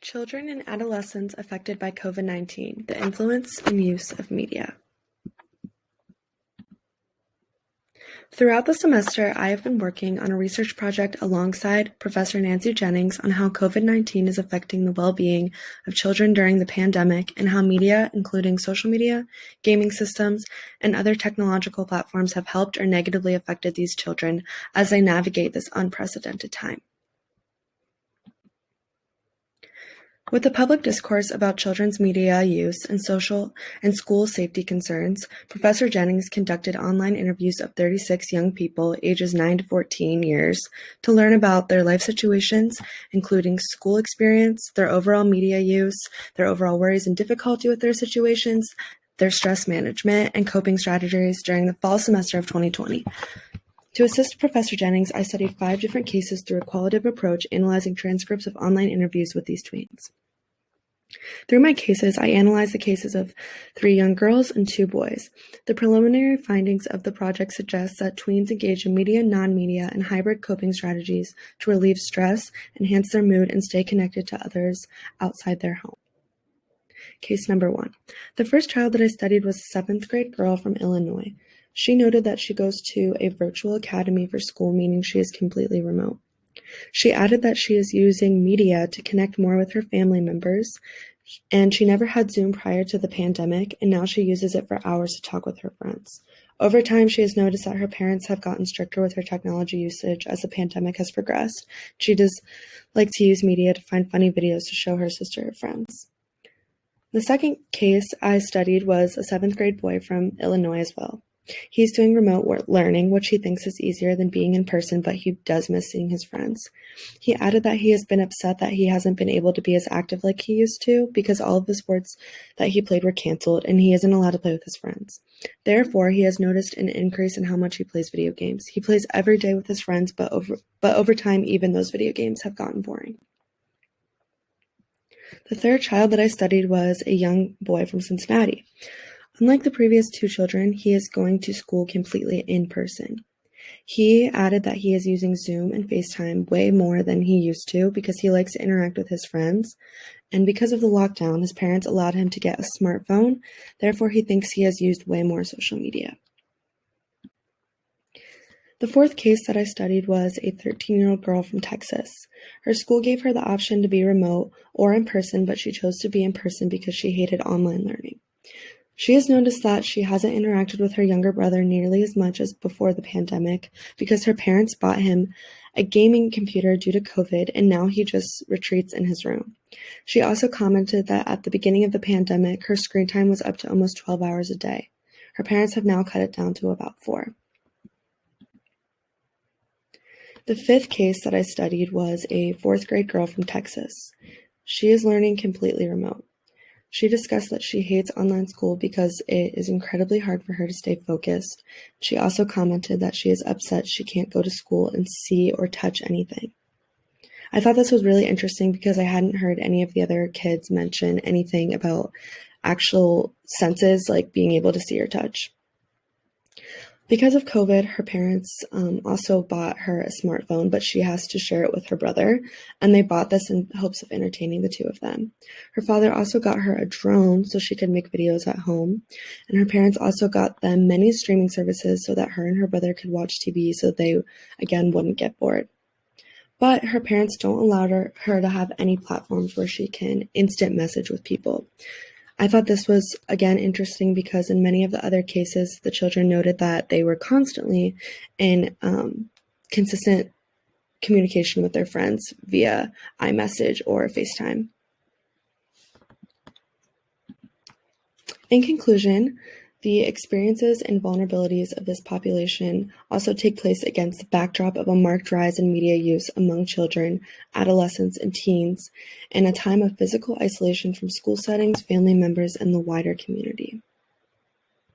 Children and adolescents affected by COVID-19, the influence and use of media. Throughout the semester, I have been working on a research project alongside Professor Nancy Jennings on how COVID-19 is affecting the well-being of children during the pandemic and how media, including social media, gaming systems, and other technological platforms have helped or negatively affected these children as they navigate this unprecedented time. With the public discourse about children's media use and social and school safety concerns, Professor Jennings conducted online interviews of 36 young people ages 9 to 14 years to learn about their life situations, including school experience, their overall media use, their overall worries and difficulty with their situations, their stress management, and coping strategies during the fall semester of 2020. To assist Professor Jennings, I studied 5 different cases through a qualitative approach, analyzing transcripts of online interviews with these tweens. Through my cases, I analyzed the cases of 3 young girls and 2 boys. The preliminary findings of the project suggest that tweens engage in media, non-media, and hybrid coping strategies to relieve stress, enhance their mood, and stay connected to others outside their home. Case number 1. The first child that I studied was a 7th grade girl from Illinois. She noted that she goes to a virtual academy for school, meaning she is completely remote. She added that she is using media to connect more with her family members, and she never had Zoom prior to the pandemic, and now she uses it for hours to talk with her friends. Over time, she has noticed that her parents have gotten stricter with her technology usage as the pandemic has progressed. She does like to use media to find funny videos to show her sister or friends. The second case I studied was a 7th grade boy from Illinois as well. He's doing remote learning, which he thinks is easier than being in person, but he does miss seeing his friends. He added that he has been upset that he hasn't been able to be as active like he used to because all of the sports that he played were canceled and he isn't allowed to play with his friends. Therefore, he has noticed an increase in how much he plays video games. He plays every day with his friends, but over time, even those video games have gotten boring. The third child that I studied was a young boy from Cincinnati. Unlike the previous 2 children, he is going to school completely in person. He added that he is using Zoom and FaceTime way more than he used to because he likes to interact with his friends. And because of the lockdown, his parents allowed him to get a smartphone. Therefore, he thinks he has used way more social media. The fourth case that I studied was a 13-year-old girl from Texas. Her school gave her the option to be remote or in person, but she chose to be in person because she hated online learning. She has noticed that she hasn't interacted with her younger brother nearly as much as before the pandemic because her parents bought him a gaming computer due to COVID, and now he just retreats in his room. She also commented that at the beginning of the pandemic, her screen time was up to almost 12 hours a day. Her parents have now cut it down to about 4. The fifth case that I studied was a 4th grade girl from Texas. She is learning completely remote. She discussed that she hates online school because it is incredibly hard for her to stay focused. She also commented that she is upset she can't go to school and see or touch anything. I thought this was really interesting because I hadn't heard any of the other kids mention anything about actual senses like being able to see or touch. Because of COVID, her parents also bought her a smartphone, but she has to share it with her brother, and they bought this in hopes of entertaining the 2 of them. Her father also got her a drone so she could make videos at home, and her parents also got them many streaming services so that her and her brother could watch TV so they, again, wouldn't get bored. But her parents don't allow her to have any platforms where she can instant message with people. I thought this was, again, interesting because in many of the other cases, the children noted that they were constantly in consistent communication with their friends via iMessage or FaceTime. In conclusion, the experiences and vulnerabilities of this population also take place against the backdrop of a marked rise in media use among children, adolescents, and teens, in a time of physical isolation from school settings, family members, and the wider community.